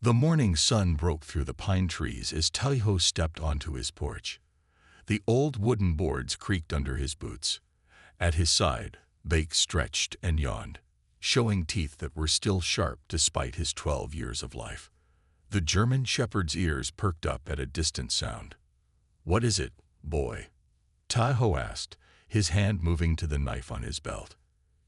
The morning sun broke through the pine trees as Taiho stepped onto his porch. The old wooden boards creaked under his boots. At his side, Bake stretched and yawned, showing teeth that were still sharp despite his 12 years of life. The German shepherd's ears perked up at a distant sound. "What is it, boy?" Taiho asked, his hand moving to the knife on his belt.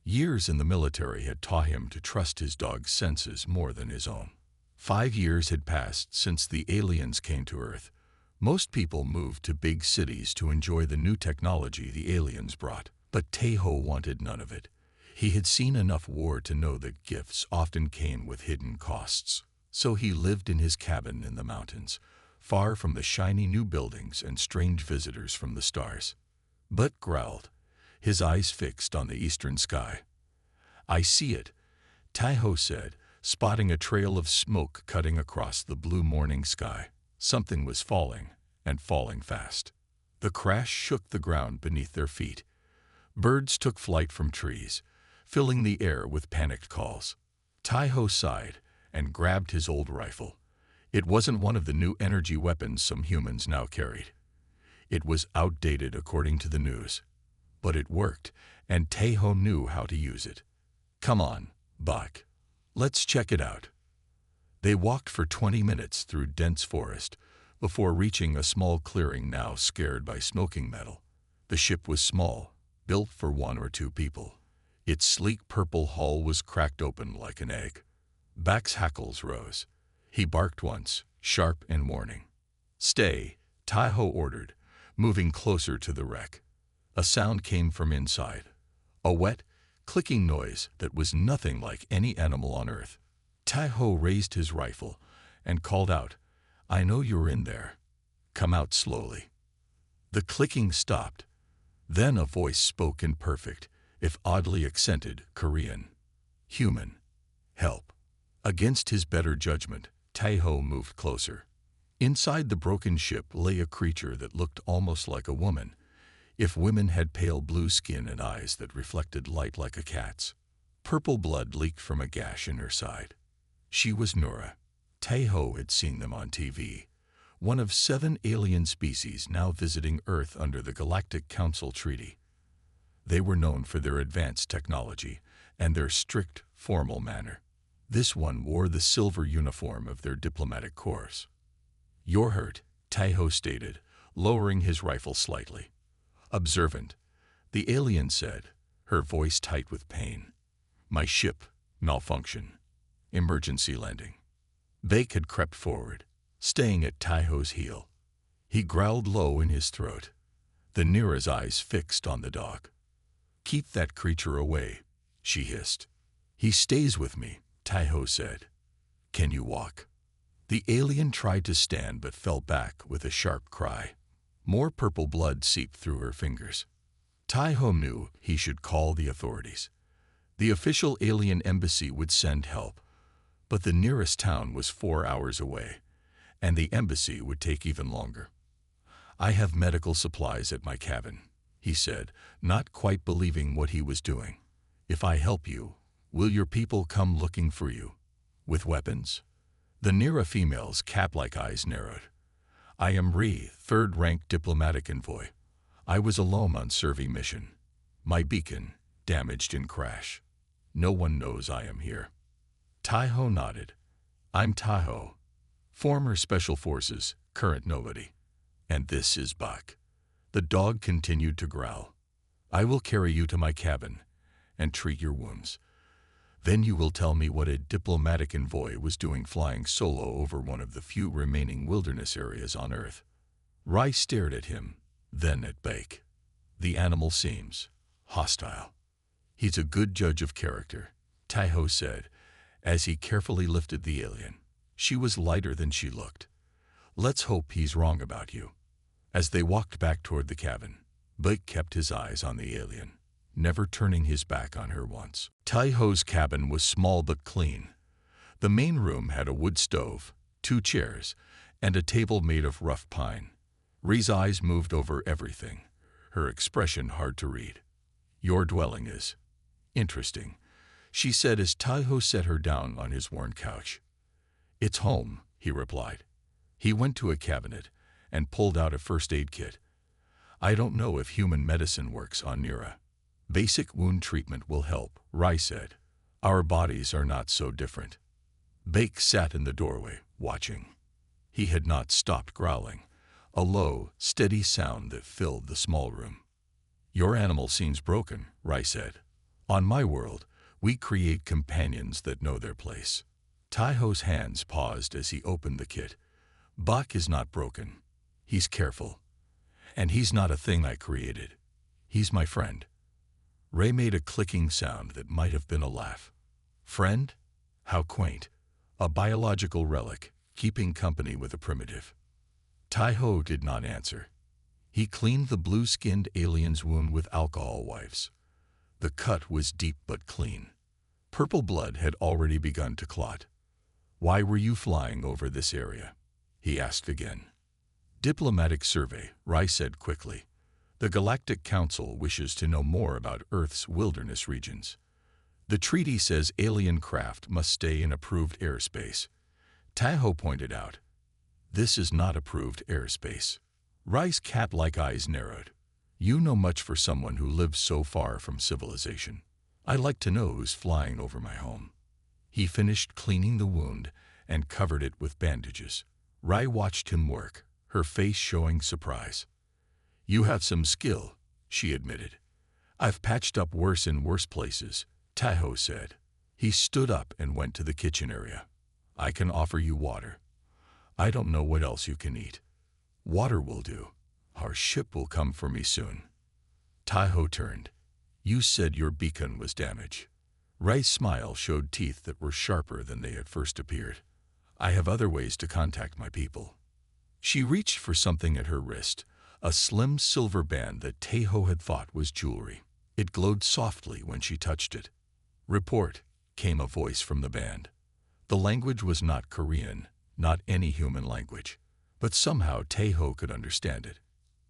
Years in the military had taught him to trust his dog's senses more than his own. 5 years had passed since the aliens came to Earth. Most people moved to big cities to enjoy the new technology the aliens brought, but Taiho wanted none of it. He had seen enough war to know that gifts often came with hidden costs. So he lived in his cabin in the mountains, far from the shiny new buildings and strange visitors from the stars. But growled, his eyes fixed on the eastern sky. "I see it," Taiho said, spotting a trail of smoke cutting across the blue morning sky. Something was falling, and falling fast. The crash shook the ground beneath their feet. Birds took flight from trees, filling the air with panicked calls. Taiho sighed and grabbed his old rifle. It wasn't one of the new energy weapons some humans now carried. It was outdated according to the news. But it worked, and Taiho knew how to use it. "Come on, Buck. Let's check it out." They walked for 20 minutes through dense forest before reaching a small clearing now scared by smoking metal. The ship was small, built for 1 or 2 people. Its sleek purple hull was cracked open like an egg. Back's hackles rose. He barked once, sharp and warning. "Stay," Taiho ordered, moving closer to the wreck. A sound came from inside. A wet, clicking noise that was nothing like any animal on Earth. Taiho raised his rifle and called out, "I know you're in there. Come out slowly." The clicking stopped. Then a voice spoke in perfect, if oddly accented, Korean. "Human. Help." Against his better judgment, Taiho moved closer. Inside the broken ship lay a creature that looked almost like a woman, if women had pale blue skin and eyes that reflected light like a cat's. Purple blood leaked from a gash in her side. She was Nura. Taiho had seen them on TV, one of 7 alien species now visiting Earth under the Galactic Council Treaty. They were known for their advanced technology and their strict, formal manner. This one wore the silver uniform of their diplomatic corps. "You're hurt," Taiho stated, lowering his rifle slightly. "Observant," the alien said, her voice tight with pain. "My ship, malfunction. Emergency landing." Bake had crept forward, staying at Taiho's heel. He growled low in his throat, the Nira's eyes fixed on the dog. "Keep that creature away," she hissed. "He stays with me," Taiho said. "Can you walk?" The alien tried to stand but fell back with a sharp cry. More purple blood seeped through her fingers. Taiho knew he should call the authorities. The official alien embassy would send help, but the nearest town was 4 hours away, and the embassy would take even longer. "I have medical supplies at my cabin," he said, not quite believing what he was doing. "If I help you, will your people come looking for you? With weapons?" The Nira female's cap-like eyes narrowed. "I am Ri, 3rd-rank diplomatic envoy. I was alone on survey mission. My beacon, damaged in crash. No one knows I am here." Taiho nodded. "I'm Taiho. Former Special Forces, current nobody. And this is Buck." The dog continued to growl. "I will carry you to my cabin and treat your wounds. Then you will tell me what a diplomatic envoy was doing flying solo over one of the few remaining wilderness areas on Earth." Rai stared at him, then at Bake. "The animal seems hostile." "He's a good judge of character," Taiho said, as he carefully lifted the alien. She was lighter than she looked. "Let's hope he's wrong about you." As they walked back toward the cabin, Bake kept his eyes on the alien, never turning his back on her once. Taiho's cabin was small but clean. The main room had a wood stove, 2 chairs, and a table made of rough pine. Ri's eyes moved over everything, her expression hard to read. "Your dwelling is interesting," she said as Taiho set her down on his worn couch. It's home, he replied. He went to a cabinet and pulled out a first aid kit. I don't know if human medicine works on Nira. Basic wound treatment will help, Rai said. Our bodies are not so different. Bake sat in the doorway, watching. He had not stopped growling, a low, steady sound that filled the small room. Your animal seems broken, Rai said. On my world, we create companions that know their place. Taiho's hands paused as he opened the kit. Bak is not broken. He's careful. And he's not a thing I created. He's my friend. Ray made a clicking sound that might have been a laugh. Friend? How quaint. A biological relic, keeping company with a primitive. Taiho did not answer. He cleaned the blue-skinned alien's wound with alcohol wipes. The cut was deep but clean. Purple blood had already begun to clot. Why were you flying over this area? He asked again. Diplomatic survey, Rai said quickly. The Galactic Council wishes to know more about Earth's wilderness regions. The treaty says alien craft must stay in approved airspace. Taiho pointed out. This is not approved airspace. Rai's cat-like eyes narrowed. You know much for someone who lives so far from civilization. I'd like to know who's flying over my home. He finished cleaning the wound and covered it with bandages. Rai watched him work, her face showing surprise. You have some skill, she admitted. I've patched up worse in worse places, Taiho said. He stood up and went to the kitchen area. I can offer you water. I don't know what else you can eat. Water will do. Our ship will come for me soon. Taiho turned. You said your beacon was damaged. Rai's smile showed teeth that were sharper than they had first appeared. I have other ways to contact my people. She reached for something at her wrist, a slim silver band that Taiho had thought was jewelry. It glowed softly when she touched it. Report, came a voice from the band. The language was not Korean, not any human language, but somehow Taiho could understand it.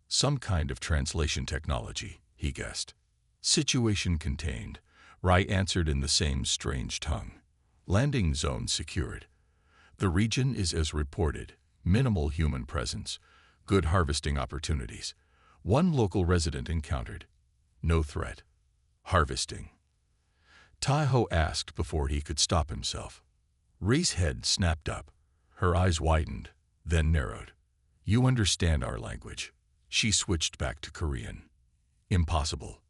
Some kind of translation technology, he guessed. Situation contained, Rai answered in the same strange tongue. Landing zone secured. The region is as reported, minimal human presence, good harvesting opportunities. One local resident encountered. No threat. Harvesting. Taiho asked before he could stop himself. Rai's head snapped up. Her eyes widened, then narrowed. You understand our language. She switched back to Korean. Impossible.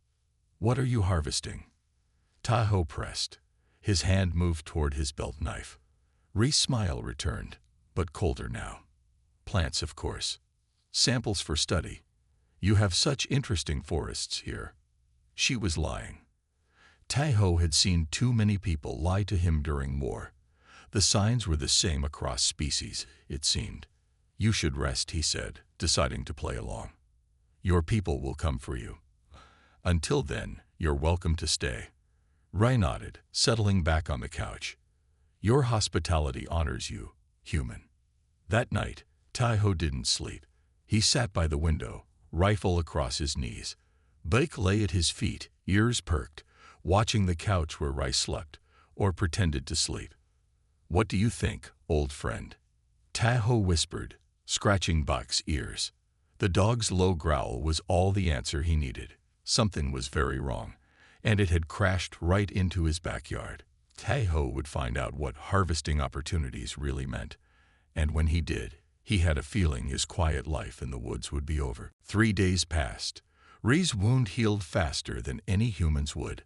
What are you harvesting? Taiho pressed. His hand moved toward his belt knife. Rai's smile returned, but colder now. Plants, of course. Samples for study. You have such interesting forests here. She was lying. Taiho had seen too many people lie to him during war. The signs were the same across species, it seemed. You should rest, he said, deciding to play along. Your people will come for you. Until then, you're welcome to stay. Rai nodded, settling back on the couch. Your hospitality honors you, human. That night, Taiho didn't sleep. He sat by the window, rifle across his knees. Bake lay at his feet, ears perked, watching the couch where Rai slept, or pretended to sleep. What do you think, old friend? Taiho whispered, scratching Bak's ears. The dog's low growl was all the answer he needed. Something was very wrong, and it had crashed right into his backyard. Taiho would find out what harvesting opportunities really meant, and when he did, he had a feeling his quiet life in the woods would be over. 3 days passed. Rai's wound healed faster than any human's would.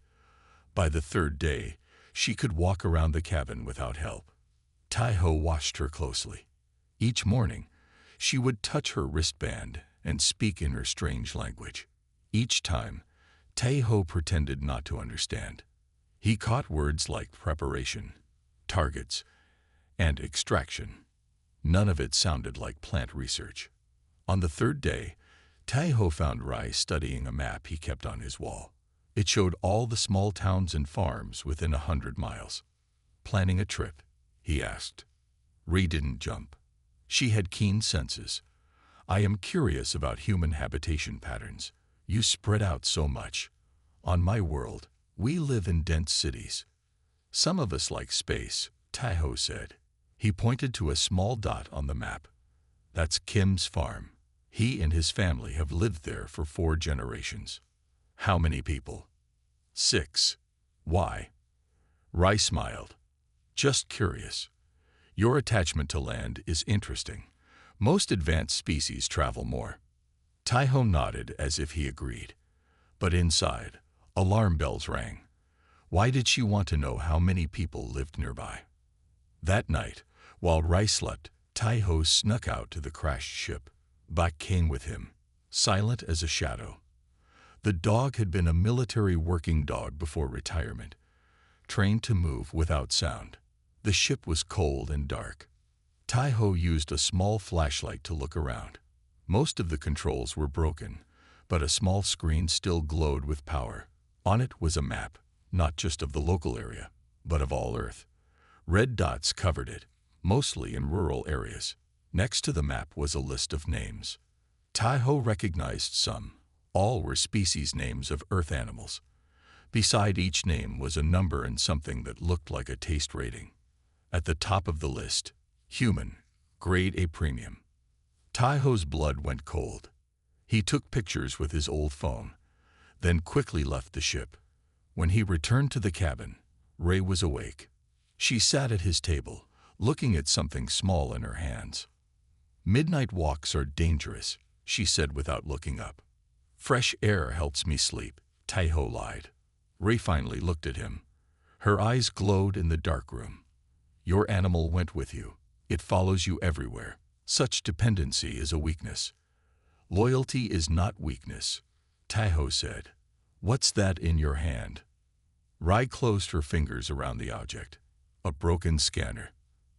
By the 3rd day, she could walk around the cabin without help. Taiho watched her closely. Each morning, she would touch her wristband and speak in her strange language. Each time, Taiho pretended not to understand. He caught words like preparation, targets, and extraction. None of it sounded like plant research. On the 3rd day, Taiho found Rai studying a map he kept on his wall. It showed all the small towns and farms within 100 miles. Planning a trip? He asked. Rai didn't jump. She had keen senses. I am curious about human habitation patterns. You spread out so much. On my world, we live in dense cities. Some of us like space, Taiho said. He pointed to a small dot on the map. That's Kim's farm. He and his family have lived there for 4 generations. How many people? 6. Why? Rai smiled. Just curious. Your attachment to land is interesting. Most advanced species travel more. Taiho nodded as if he agreed. But inside, alarm bells rang. Why did she want to know how many people lived nearby? That night, while Rai slept, Taiho snuck out to the crashed ship. Bak came with him, silent as a shadow. The dog had been a military working dog before retirement, trained to move without sound. The ship was cold and dark. Taiho used a small flashlight to look around. Most of the controls were broken, but a small screen still glowed with power. On it was a map, not just of the local area, but of all Earth. Red dots covered it, mostly in rural areas. Next to the map was a list of names. Taiho recognized some. All were species names of Earth animals. Beside each name was a number and something that looked like a taste rating. At the top of the list, human, grade A premium. Taiho's blood went cold. He took pictures with his old phone, then quickly left the ship. When he returned to the cabin, Ray was awake. She sat at his table, looking at something small in her hands. "Midnight walks are dangerous," she said without looking up. "Fresh air helps me sleep," Taiho lied. Ray finally looked at him. Her eyes glowed in the dark room. "Your animal went with you. It follows you everywhere. Such dependency is a weakness." "Loyalty is not weakness," Taiho said. "What's that in your hand?" Rai closed her fingers around the object. "A broken scanner.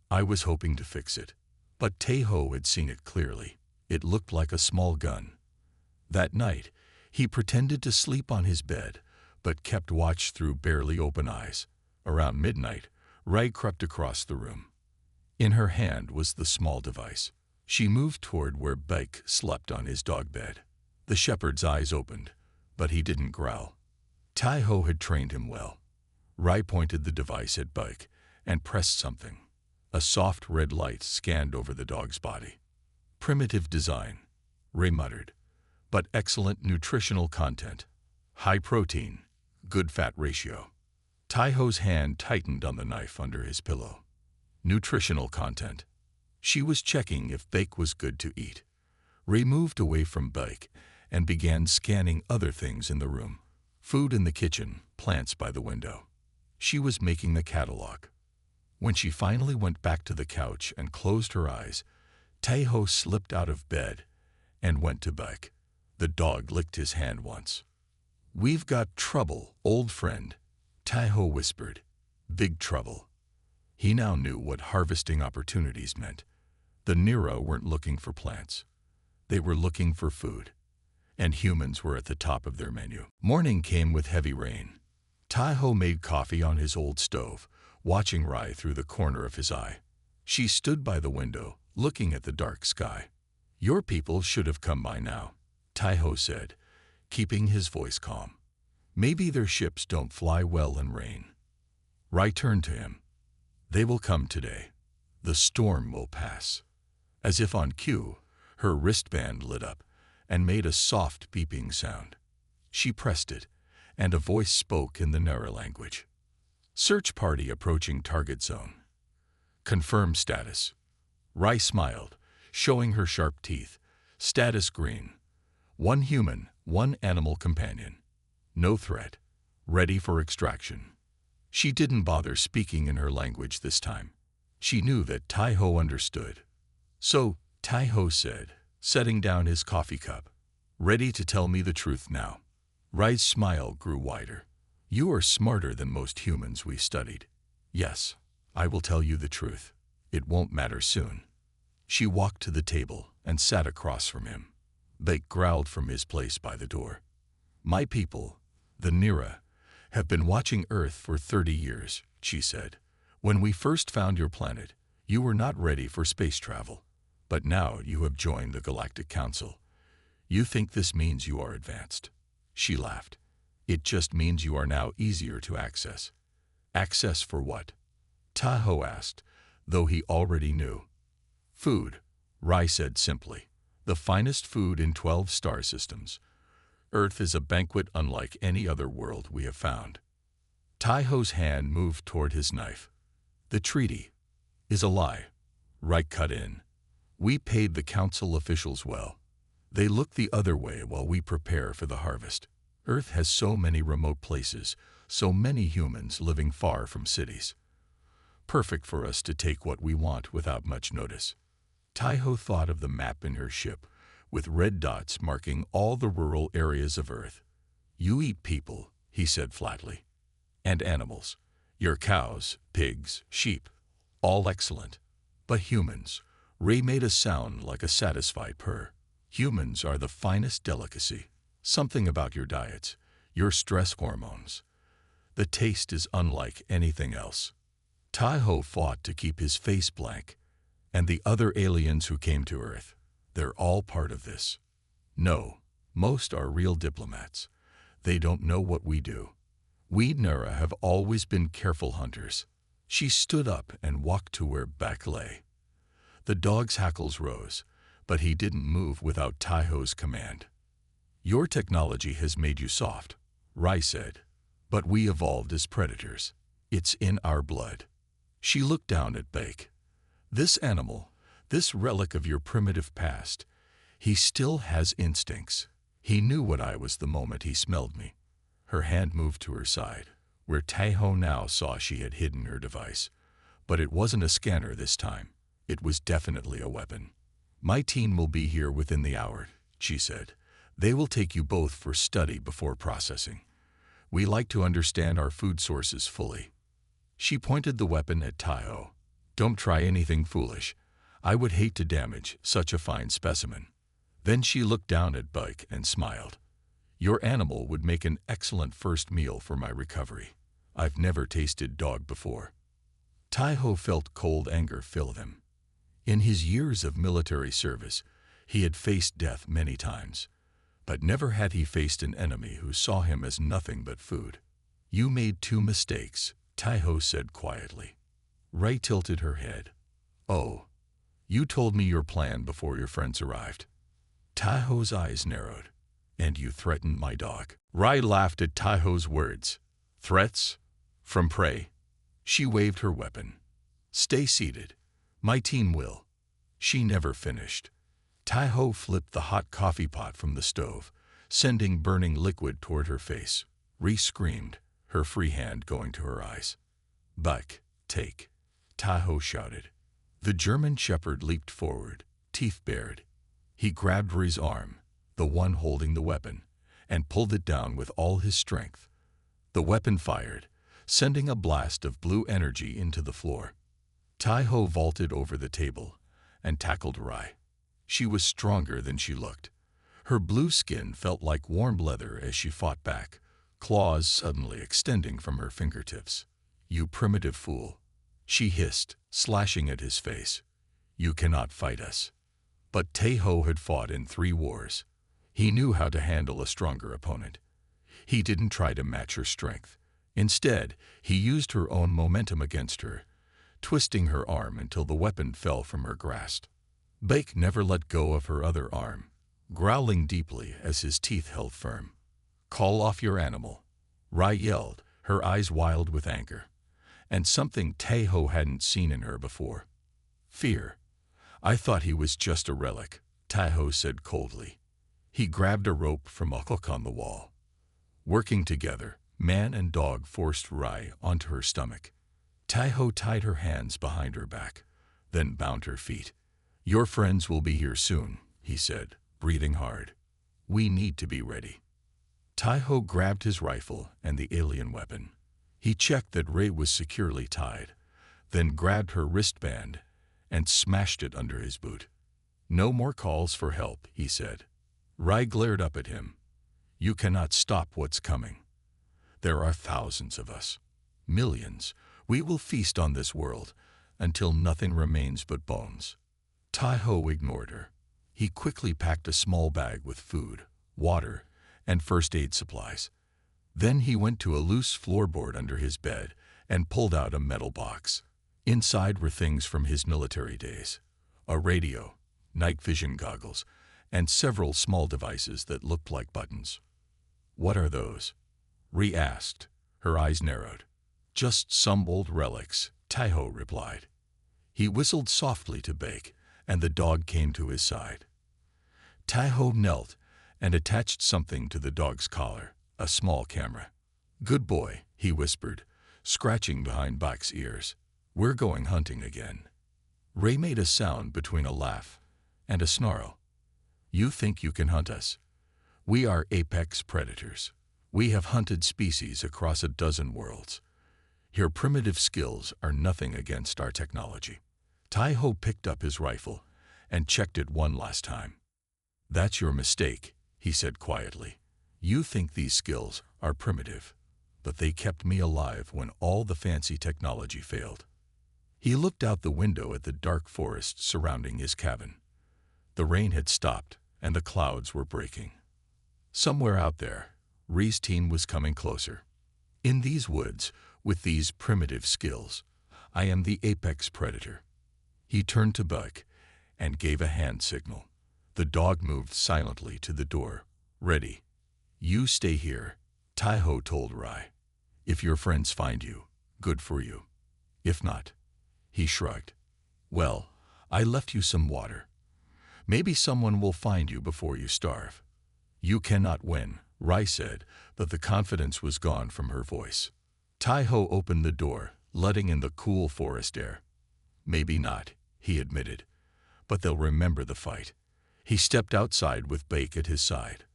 I was hoping to fix it." But Taiho had seen it clearly. It looked like a small gun. That night, he pretended to sleep on his bed, but kept watch through barely open eyes. Around midnight, Rai crept across the room. In her hand was the small device. She moved toward where Bake slept on his dog bed. The shepherd's eyes opened, but he didn't growl. Taiho had trained him well. Rai pointed the device at Bake and pressed something. A soft red light scanned over the dog's body. "Primitive design," Ray muttered, "but excellent nutritional content. High protein, good fat ratio." Taiho's hand tightened on the knife under his pillow. Nutritional content. She was checking if Bake was good to eat. Ray moved away from Bake and began scanning other things in the room. Food in the kitchen, plants by the window. She was making the catalog. When she finally went back to the couch and closed her eyes, Taiho slipped out of bed and went to Bake. The dog licked his hand once. "We've got trouble, old friend," Taiho whispered. "Big trouble." He now knew what harvesting opportunities meant. The Nero weren't looking for plants. They were looking for food. And humans were at the top of their menu. Morning came with heavy rain. Taiho made coffee on his old stove, watching Rai through the corner of his eye. She stood by the window, looking at the dark sky. "Your people should have come by now," Taiho said, keeping his voice calm. "Maybe their ships don't fly well in rain." Rai turned to him. "They will come today. The storm will pass." As if on cue, her wristband lit up and made a soft beeping sound. She pressed it, and a voice spoke in the Nara language. "Search party approaching target zone. Confirm status." Rai smiled, showing her sharp teeth. "Status green. 1 human, 1 animal companion. No threat. Ready for extraction." She didn't bother speaking in her language this time. She knew that Taiho understood. "So," Taiho said, setting down his coffee cup, "ready to tell me the truth now?" Rai's smile grew wider. "You are smarter than most humans we've studied." "Yes, I will tell you the truth. It won't matter soon." She walked to the table and sat across from him. Bake growled from his place by the door. "My people, the Nira, have been watching Earth for 30 years, she said. "When we first found your planet, you were not ready for space travel. But now you have joined the Galactic Council. You think this means you are advanced." She laughed. "It just means you are now easier to access." "Access for what?" Taiho asked, though he already knew. Food, Rai said simply. The finest food in 12 star systems. Earth is a banquet unlike any other world we have found. Taiho's hand moved toward his knife. The treaty is a lie, Rai cut in. We paid the council officials well. They look the other way while we prepare for the harvest. Earth has so many remote places, so many humans living far from cities. Perfect for us to take what we want without much notice. Taiho thought of the map in her ship, with red dots marking all the rural areas of Earth. You eat people, he said flatly. And animals. Your cows, pigs, sheep. All excellent. But humans. Ray made a sound like a satisfied purr. Humans are the finest delicacy. Something about your diets, your stress hormones. The taste is unlike anything else. Taiho fought to keep his face blank. And the other aliens who came to Earth, they're all part of this. No, most are real diplomats. They don't know what we do. We Nura have always been careful hunters. She stood up and walked to where Beck lay. The dog's hackles rose, but he didn't move without Taiho's command. Your technology has made you soft, Rai said, but we evolved as predators. It's in our blood. She looked down at Beck. This animal, this relic of your primitive past, he still has instincts. He knew what I was the moment he smelled me. Her hand moved to her side, where Taiho now saw she had hidden her device. But it wasn't a scanner this time. It was definitely a weapon. My team will be here within the hour, she said. They will take you both for study before processing. We like to understand our food sources fully. She pointed the weapon at Taiho. Don't try anything foolish. I would hate to damage such a fine specimen. Then she looked down at Beck and smiled. Your animal would make an excellent first meal for my recovery. I've never tasted dog before. Taiho felt cold anger fill him. In his years of military service, he had faced death many times, but never had he faced an enemy who saw him as nothing but food. You made 2 mistakes, Taiho said quietly. Rai tilted her head. Oh, you told me your plan before your friends arrived. Taiho's eyes narrowed. And you threatened my dog. Rai laughed at Taiho's words. Threats? From prey? She waved her weapon. Stay seated. My team will. She never finished. Taiho flipped the hot coffee pot from the stove, sending burning liquid toward her face. Rai screamed, her free hand going to her eyes. Beck, take. Taiho shouted. The German shepherd leaped forward, teeth bared. He grabbed Rai's arm, the one holding the weapon, and pulled it down with all his strength. The weapon fired, sending a blast of blue energy into the floor. Taiho vaulted over the table and tackled Rai. She was stronger than she looked. Her blue skin felt like warm leather as she fought back, claws suddenly extending from her fingertips. You primitive fool, she hissed, slashing at his face. You cannot fight us. But Taiho had fought in 3 wars. He knew how to handle a stronger opponent. He didn't try to match her strength. Instead, he used her own momentum against her, twisting her arm until the weapon fell from her grasp. Beck never let go of her other arm, growling deeply as his teeth held firm. Call off your animal, Rai yelled, her eyes wild with anger, and something Taiho hadn't seen in her before. Fear. I thought he was just a relic, Taiho said coldly. He grabbed a rope from a hook on the wall. Working together, man and dog forced Rai onto her stomach. Taiho tied her hands behind her back, then bound her feet. Your friends will be here soon, he said, breathing hard. We need to be ready. Taiho grabbed his rifle and the alien weapon. He checked that Rai was securely tied, then grabbed her wristband and smashed it under his boot. No more calls for help, he said. Rai glared up at him. You cannot stop what's coming. There are thousands of us. Millions. We will feast on this world until nothing remains but bones. Taiho ignored her. He quickly packed a small bag with food, water, and first aid supplies. Then he went to a loose floorboard under his bed and pulled out a metal box. Inside were things from his military days: a radio, night vision goggles, and several small devices that looked like buttons. "What are those?" Ree asked. Her eyes narrowed. "Just some old relics," Tai-Ho replied. He whistled softly to Bake, and the dog came to his side. Tai-Ho knelt and attached something to the dog's collar, a small camera. "Good boy," he whispered, scratching behind Bake's ears. "We're going hunting again." Ray made a sound between a laugh and a snarl. "You think you can hunt us? We are apex predators. We have hunted species across a dozen worlds. Your primitive skills are nothing against our technology." Tai-Ho picked up his rifle and checked it one last time. "That's your mistake," he said quietly. "You think these skills are primitive, but they kept me alive when all the fancy technology failed." He looked out the window at the dark forest surrounding his cabin. The rain had stopped and the clouds were breaking. Somewhere out there, Ree's team was coming closer. "In these woods, with these primitive skills, I am the apex predator." He turned to Buck and gave a hand signal. The dog moved silently to the door. "Ready." "You stay here," Tai-Ho told Rai. "If your friends find you, good for you. If not," he shrugged. "Well, I left you some water. Maybe someone will find you before you starve." "You cannot win," Rai said, but the confidence was gone from her voice. Tai-Ho opened the door, letting in the cool forest air. "Maybe not," he admitted, "but they'll remember the fight." He stepped outside with Bake at his side.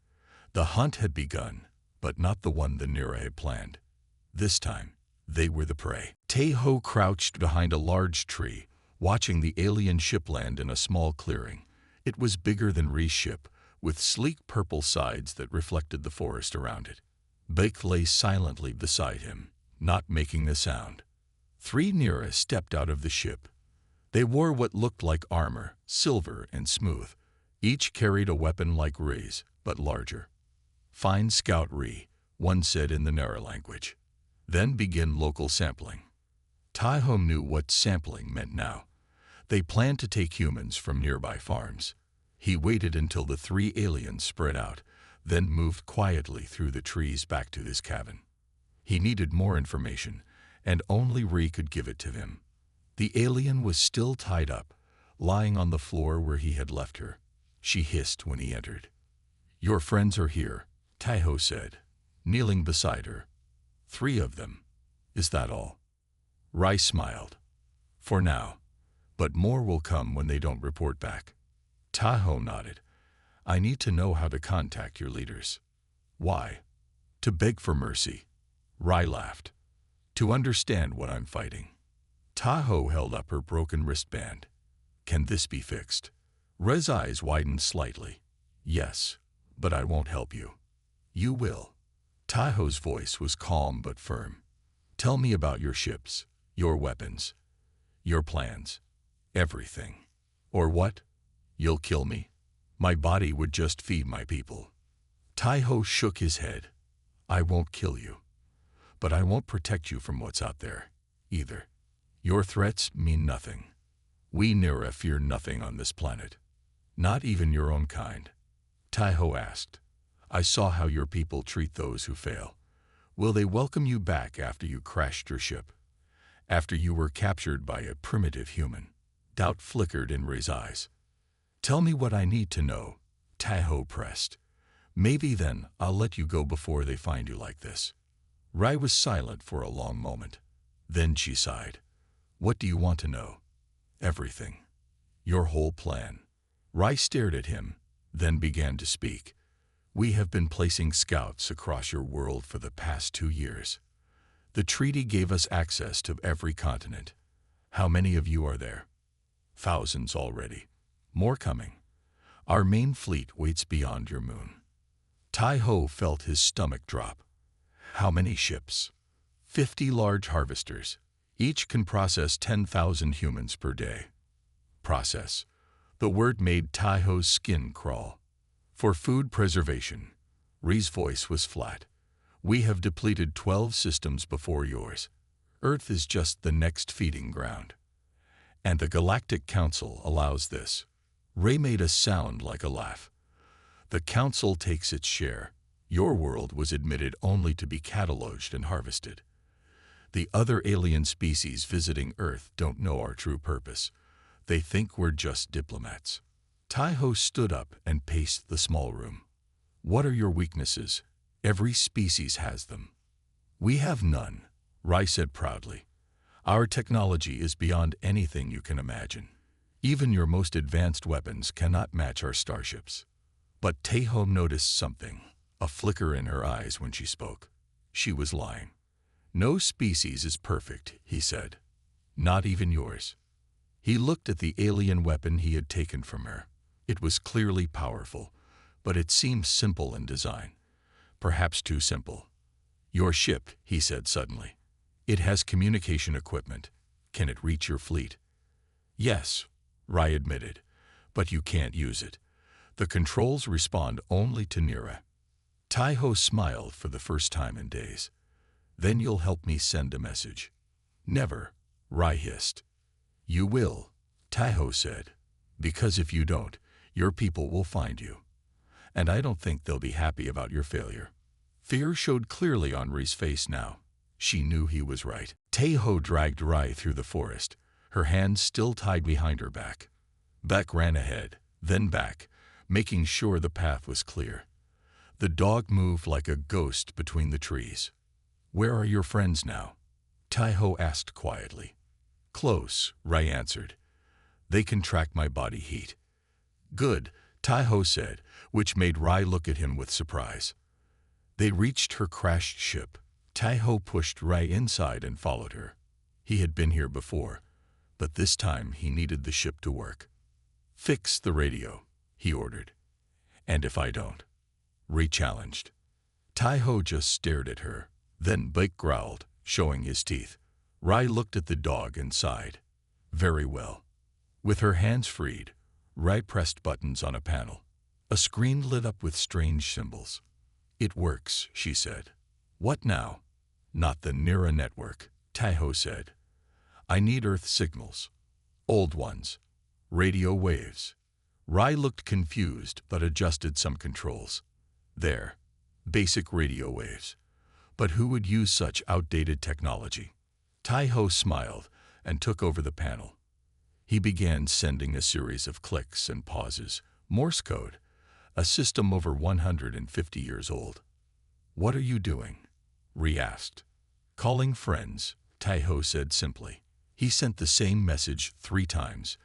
The hunt had begun, but not the one the Nira had planned. This time, they were the prey. Tai-Ho crouched behind a large tree, watching the alien ship land in a small clearing. It was bigger than Ree's ship, with sleek purple sides that reflected the forest around it. Bake lay silently beside him, not making a sound. 3 Nira stepped out of the ship. They wore what looked like armor, silver and smooth. Each carried a weapon like Ree's, but larger. "Fine scout, Ree," one said in the Nara language. "Then begin local sampling." Tai-Ho knew what sampling meant now. They planned to take humans from nearby farms. He waited until the 3 aliens spread out, then moved quietly through the trees back to his cabin. He needed more information, and only Ree could give it to him. The alien was still tied up, lying on the floor where he had left her. She hissed when he entered. "Your friends are here," Tai-Ho said, kneeling beside her. 3 of them. Is that all?" Rai smiled. "For now, but more will come when they don't report back." Tai-Ho nodded. "I need to know how to contact your leaders." "Why?" "To beg for mercy." Rai laughed. "To understand what I'm fighting." Tai-Ho held up her broken wristband. "Can this be fixed?" Re's eyes widened slightly. "Yes, but I won't help you." "You will." Tai-Ho's voice was calm but firm. "Tell me about your ships, your weapons, your plans, everything." "Or what? You'll kill me?" "My body would just feed my people." Tai-Ho shook his head. "I won't kill you, but I won't protect you from what's out there, either. Your threats mean nothing. We Nira fear nothing on this planet. Not even your own kind." Tai-Ho asked, "I saw how your people treat those who fail. Will they welcome you back after you crashed your ship? After you were captured by a primitive human?" Doubt flickered in Re's eyes. "Tell me what I need to know," Tai-Ho pressed. "Maybe then I'll let you go before they find you like this." Rai was silent for a long moment. Then she sighed. "What do you want to know?" "Everything. Your whole plan." Rai stared at him, then began to speak. "We have been placing scouts across your world for the past 2 years. The treaty gave us access to every continent. How many of you are there?" "Thousands already. More coming. Our main fleet waits beyond your moon." Tai-Ho felt his stomach drop. "How many ships?" 50 large harvesters. Each can process 10,000 humans per day." "Process." The word made Tai-Ho's skin crawl. "For food preservation." Ree's voice was flat. "We have depleted 12 systems before yours. Earth is just the next feeding ground. And the Galactic Council allows this. Ray made a sound like a laugh. The Council takes its share. Your world was admitted only to be cataloged and harvested. The other alien species visiting Earth don't know our true purpose. They think we're just diplomats. Tai-Ho stood up and paced the small room. What are your weaknesses? Every species has them. We have none, Rai said proudly. Our technology is beyond anything you can imagine. Even your most advanced weapons cannot match our starships. But Tai-Ho noticed something, a flicker in her eyes when she spoke. She was lying. No species is perfect, he said. Not even yours. He looked at the alien weapon he had taken from her. It was clearly powerful, but it seemed simple in design. Perhaps too simple. Your ship, he said suddenly. It has communication equipment. Can it reach your fleet? Yes, Rai admitted, but you can't use it. The controls respond only to Nira. Tai-Ho smiled for the first time in days. Then you'll help me send a message. Never, Rai hissed. You will, Tai-Ho said, because if you don't, your people will find you. And I don't think they'll be happy about your failure. Fear showed clearly on Rai's face now. She knew he was right. Tai-Ho dragged Rai through the forest, her hands still tied behind her back. Beck ran ahead, then back, making sure the path was clear. The dog moved like a ghost between the trees. Where are your friends now? Tai-Ho asked quietly. Close, Rai answered. They can track my body heat. Good, Tai-Ho said, which made Rai look at him with surprise. They reached her crashed ship. Tai-Ho pushed Rai inside and followed her. He had been here before, but this time he needed the ship to work. Fix the radio, he ordered. And if I don't? Rai challenged. Tai-Ho just stared at her. Then Blake growled, showing his teeth. Rai looked at the dog and sighed. Very well. With her hands freed, Rai pressed buttons on a panel. A screen lit up with strange symbols. It works, she said. What now? Not the Nira network, Tai-Ho said. I need Earth signals. Old ones. Radio waves. Rai looked confused but adjusted some controls. There. Basic radio waves. But who would use such outdated technology? Tai-Ho smiled and took over the panel. He began sending a series of clicks and pauses, Morse code, a system over 150 years old. What are you doing? Rai asked. Calling friends, Tai-Ho said simply. He sent the same message 3 times.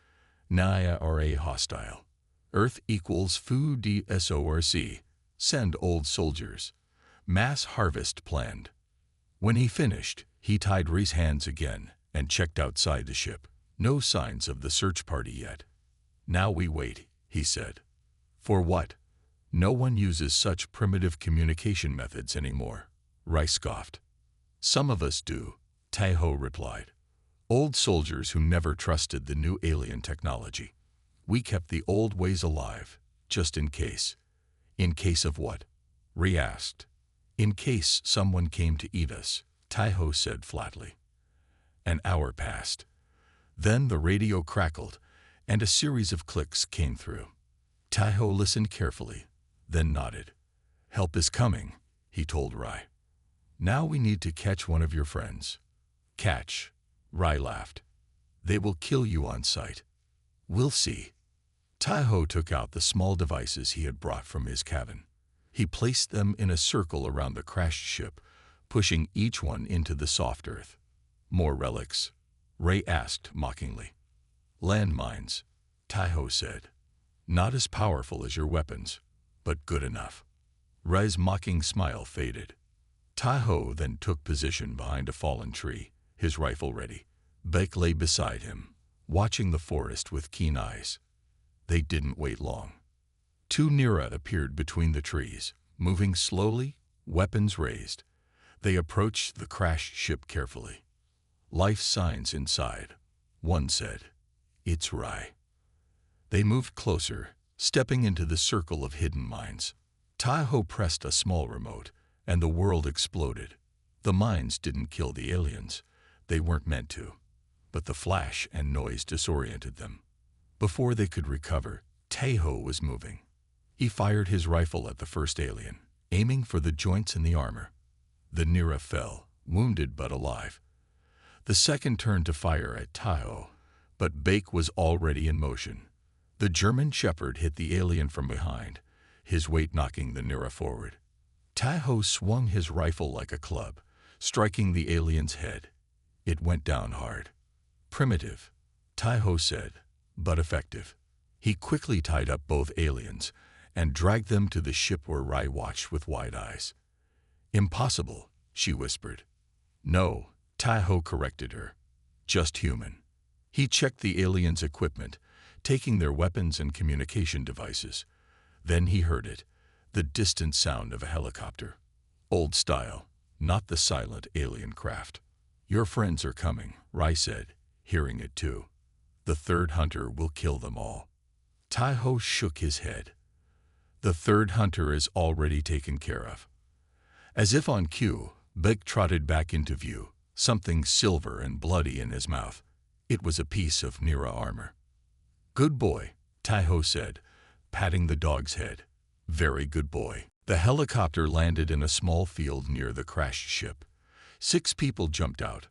Naya RA hostile. Earth equals Fu DSORC. Send old soldiers. Mass harvest planned. When he finished, he tied Rai's hands again and checked outside the ship. No signs of the search party yet. Now we wait, he said. For what? No one uses such primitive communication methods anymore, Rai scoffed. Some of us do, Tai-Ho replied. Old soldiers who never trusted the new alien technology. We kept the old ways alive, just in case. In case of what? Rai asked. In case someone came to eat us, Tai-Ho said flatly. An hour passed. Then the radio crackled, and a series of clicks came through. Tai-Ho listened carefully, then nodded. Help is coming, he told Rai. Now we need to catch one of your friends. Catch, Rai laughed. They will kill you on sight. We'll see. Tai-Ho took out the small devices he had brought from his cabin. He placed them in a circle around the crashed ship, pushing each one into the soft earth. More relics? Rai asked mockingly. Landmines, Tai-Ho said. Not as powerful as your weapons, but good enough. Rai's mocking smile faded. Tai-Ho then took position behind a fallen tree, his rifle ready. Beck lay beside him, watching the forest with keen eyes. They didn't wait long. 2 Nira appeared between the trees, moving slowly, weapons raised. They approached the crashed ship carefully. Life signs inside, one said. It's Rai. They moved closer, stepping into the circle of hidden mines. Tai-Ho pressed a small remote, and the world exploded. The mines didn't kill the aliens. They weren't meant to, but the flash and noise disoriented them. Before they could recover, Tahoe was moving. He fired his rifle at the first alien, aiming for the joints in the armor. The Nira fell, wounded but alive. The second turned to fire at Tahoe, but Bake was already in motion. The German Shepherd hit the alien from behind, his weight knocking the Nira forward. Tahoe swung his rifle like a club, striking the alien's head. It went down hard. Primitive, Tahoe said, but effective. He quickly tied up both aliens and dragged them to the ship where Rai watched with wide eyes. Impossible, she whispered. No, Tahoe corrected her. Just human. He checked the aliens' equipment, taking their weapons and communication devices. Then he heard it, the distant sound of a helicopter. Old style, not the silent alien craft. Your friends are coming, Rai said, hearing it too. The third hunter will kill them all. Tahoe shook his head. The third hunter is already taken care of. As if on cue, Bek trotted back into view, something silver and bloody in his mouth. It was a piece of Nira armor. Good boy, Tahoe said, patting the dog's head. Very good boy. The helicopter landed in a small field near the crashed ship. 6 people jumped out,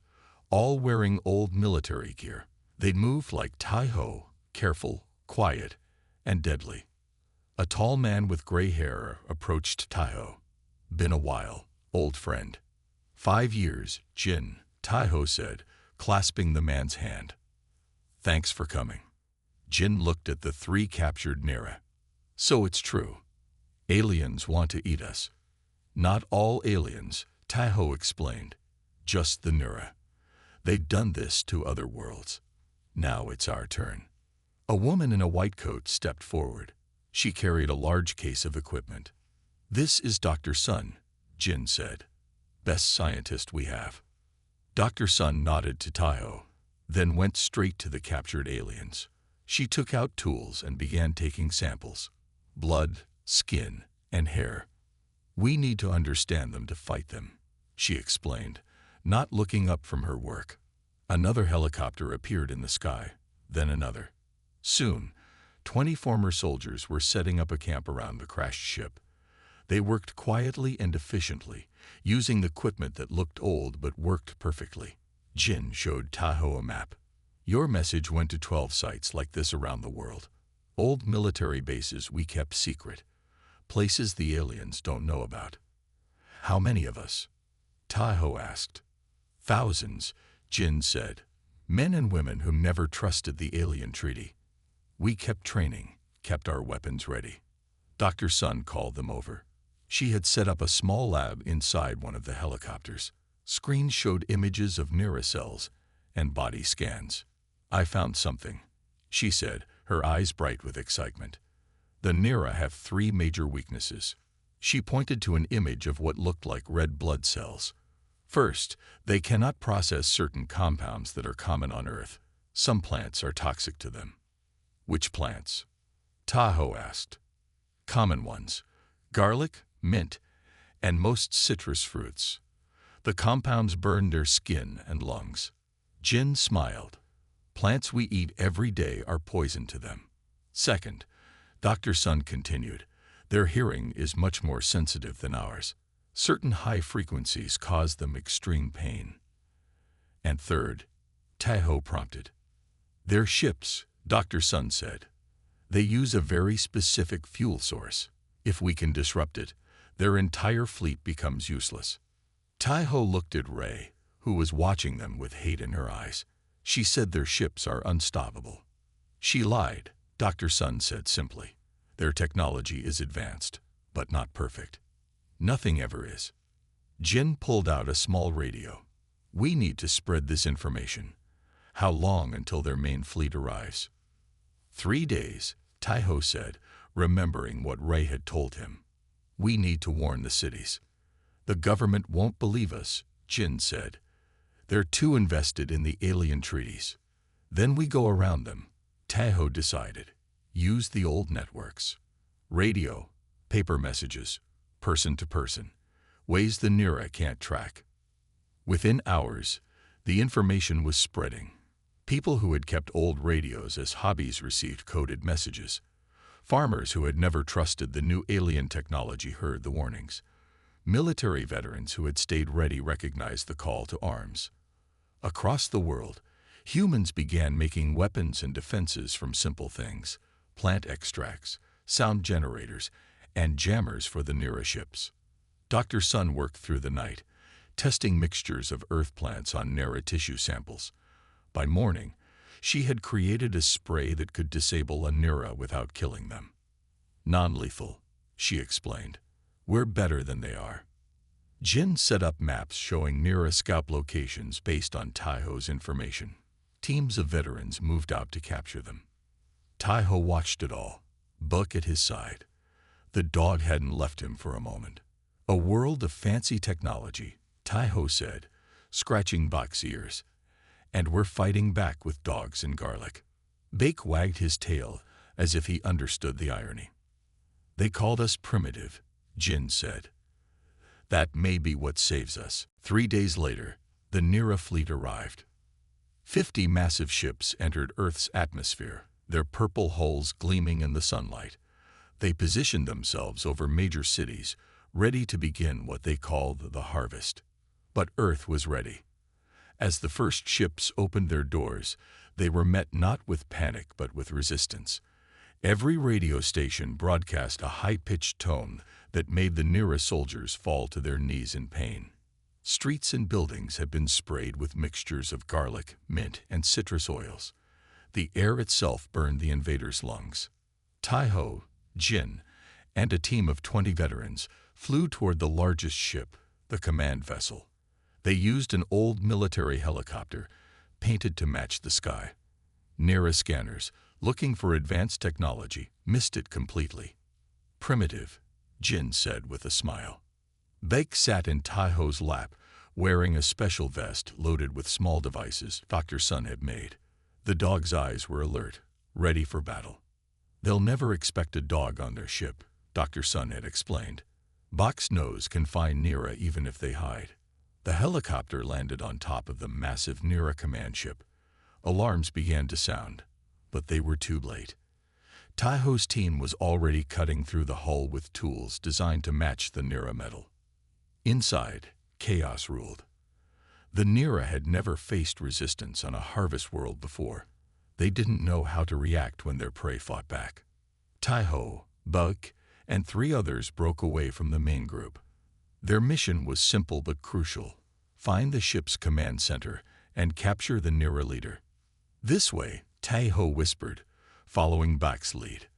all wearing old military gear. They'd moved like Tahoe, careful, quiet, and deadly. A tall man with gray hair approached Tahoe. Been a while, old friend. 5 years, Jin, Tahoe said, clasping the man's hand. Thanks for coming. Jin looked at the 3 captured Nira. So it's true. Aliens want to eat us. Not all aliens, Tahoe explained. Just the Nira. They'd done this to other worlds. Now it's our turn. A woman in a white coat stepped forward. She carried a large case of equipment. This is Dr. Sun, Jin said. Best scientist we have. Dr. Sun nodded to Tahoe, then went straight to the captured aliens. She took out tools and began taking samples. Blood, skin, and hair. We need to understand them to fight them, she explained, not looking up from her work. Another helicopter appeared in the sky, then another. Soon, 20 former soldiers were setting up a camp around the crashed ship. They worked quietly and efficiently, using equipment that looked old but worked perfectly. Jin showed Tahoe a map. Your message went to 12 sites like this around the world. Old military bases we kept secret. Places the aliens don't know about. How many of us? Tahoe asked. Thousands, Jin said. Men and women who never trusted the alien treaty. We kept training, kept our weapons ready. Dr. Sun called them over. She had set up a small lab inside one of the helicopters. Screens showed images of Nira cells and body scans. I found something, she said, her eyes bright with excitement. The Nira have 3 major weaknesses. She pointed to an image of what looked like red blood cells. First, they cannot process certain compounds that are common on Earth. Some plants are toxic to them. Which plants? Tahoe asked. Common ones. Garlic, mint, and most citrus fruits. The compounds burn their skin and lungs. Jin smiled. Plants we eat every day are poison to them. Second, Dr. Sun continued, their hearing is much more sensitive than ours. Certain high frequencies cause them extreme pain. And third, Tahoe prompted. Their ships, Dr. Sun said. They use a very specific fuel source. If we can disrupt it, their entire fleet becomes useless. Tahoe looked at Ray, who was watching them with hate in her eyes. She said their ships are unstoppable. She lied, Dr. Sun said simply. Their technology is advanced, but not perfect. Nothing ever is. Jin pulled out a small radio. We need to spread this information. How long until their main fleet arrives? 3 days, Tahoe said, remembering what Ray had told him. We need to warn the cities. The government won't believe us, Jin said. They're too invested in the alien treaties. Then we go around them, Tahoe decided. Use the old networks. Radio, paper messages, person to person, ways the Nira can't track. Within hours, The information was spreading. People who had kept old radios as hobbies received coded messages. Farmers who had never trusted the new alien technology heard the warnings. Military veterans who had stayed ready recognized the call to arms. Across the world, humans began making weapons and defenses from simple things: plant extracts, sound generators, and jammers for the Nira ships. Dr. Sun worked through the night, testing mixtures of earth plants on Nira tissue samples. By morning, she had created a spray that could disable a Nira without killing them. Non-lethal, she explained. We're better than they are. Jin set up maps showing Nira scout locations based on Taiho's information. Teams of veterans moved out to capture them. Taiho watched it all, Buck at his side. The dog hadn't left him for a moment. A world of fancy technology, Taiho said, scratching Buck's ears. And we're fighting back with dogs and garlic. Bake wagged his tail as if he understood the irony. They called us primitive, Jin said. That may be what saves us. 3 days later, the Nira fleet arrived. 50 massive ships entered Earth's atmosphere, their purple hulls gleaming in the sunlight. They positioned themselves over major cities, ready to begin what they called the harvest. But Earth was ready. As the first ships opened their doors, they were met not with panic but with resistance. Every radio station broadcast a high-pitched tone that made the Nira soldiers fall to their knees in pain. Streets and buildings had been sprayed with mixtures of garlic, mint, and citrus oils. The air itself burned the invaders' lungs. Taiho, Jin, and a team of 20 veterans flew toward the largest ship, the command vessel. They used an old military helicopter, painted to match the sky. Nira scanners, looking for advanced technology, missed it completely. Primitive, Jin said with a smile. Bake sat in Taiho's lap, wearing a special vest loaded with small devices Dr. Sun had made. The dog's eyes were alert, ready for battle. They'll never expect a dog on their ship, Dr. Sun had explained. Bak's nose can find Nira even if they hide. The helicopter landed on top of the massive Nira command ship. Alarms began to sound, but they were too late. Taiho's team was already cutting through the hull with tools designed to match the Nira metal. Inside, chaos ruled. The Nira had never faced resistance on a harvest world before. They didn't know how to react when their prey fought back. Taiho, Buck, and 3 others broke away from the main group. Their mission was simple but crucial: find the ship's command center and capture the Nira leader. This way, Taiho whispered, following Buck's lead.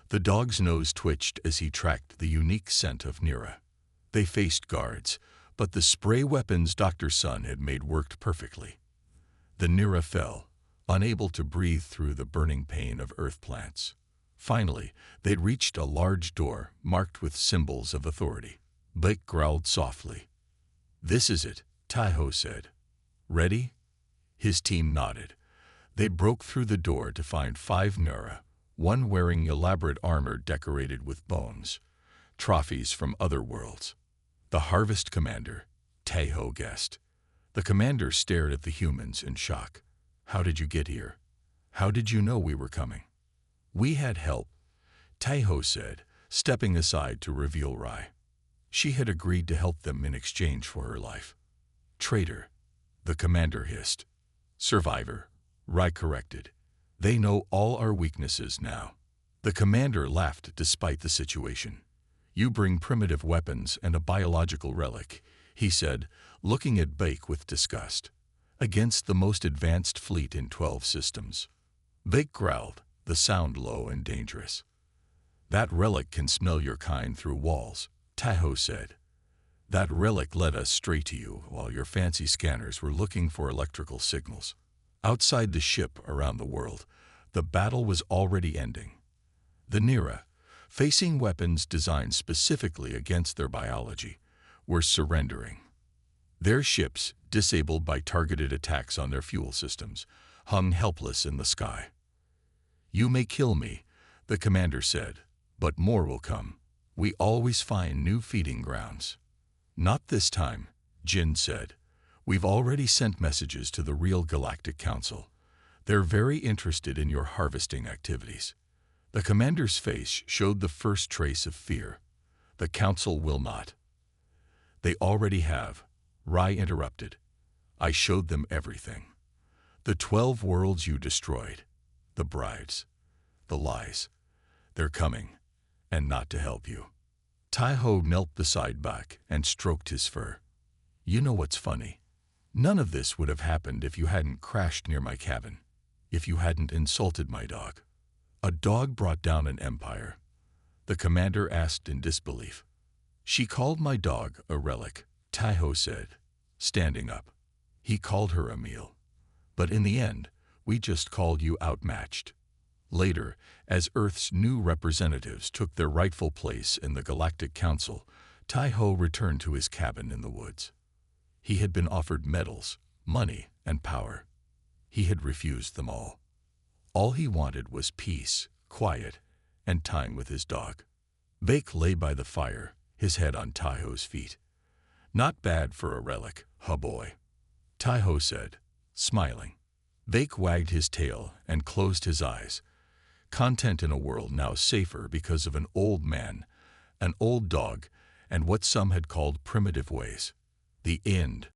The dog's nose twitched as he tracked the unique scent of Nira. They faced guards, but the spray weapons Dr. Sun had made worked perfectly. The Nira fell, unable to breathe through the burning pain of earth plants. Finally, they'd reached a large door marked with symbols of authority. Blake growled softly. "This is it," Taiho said. "Ready?" His team nodded. They broke through the door to find 5 Nira, one wearing elaborate armor decorated with bones, trophies from other worlds. The Harvest Commander, Taiho guessed. The commander stared at the humans in shock. "How did you get here? How did you know we were coming?" "We had help," Taiho said, stepping aside to reveal Rai. She had agreed to help them in exchange for her life. "Traitor," the commander hissed. "Survivor," Rai corrected. "They know all our weaknesses now." The commander laughed despite the situation. "You bring primitive weapons and a biological relic," he said, looking at Bake with disgust. "Against the most advanced fleet in 12 systems." Bake growled, the sound low and dangerous. "That relic can smell your kind through walls," Taiho said. "That relic led us straight to you while your fancy scanners were looking for electrical signals." Outside the ship around the world, the battle was already ending. The Nira, facing weapons designed specifically against their biology, were surrendering. Their ships, disabled by targeted attacks on their fuel systems, hung helpless in the sky. "You may kill me," the commander said, "but more will come. We always find new feeding grounds." "Not this time," Jin said. We've already sent messages to the real Galactic Council. They're very interested in your harvesting activities. The commander's face showed the first trace of fear. The council will not. They already have. Rai interrupted. I showed them everything. The 12 worlds you destroyed. The bribes. The lies. They're coming, and not to help you. Taiho knelt beside Bak and stroked his fur. You know what's funny? None of this would have happened if you hadn't crashed near my cabin, if you hadn't insulted my dog. A dog brought down an empire. The commander asked in disbelief. She called my dog a relic, Taiho said, standing up. He called her a meal. But in the end, we just called you outmatched. Later, as Earth's new representatives took their rightful place in the Galactic Council, Taiho returned to his cabin in the woods. He had been offered medals, money, and power. He had refused them all. All he wanted was peace, quiet, and time with his dog. Bake lay by the fire, his head on Taiho's feet. Not bad for a relic, huh boy? Taiho said, smiling. Bake wagged his tail and closed his eyes, content in a world now safer because of an old man, an old dog, and what some had called primitive ways. The end.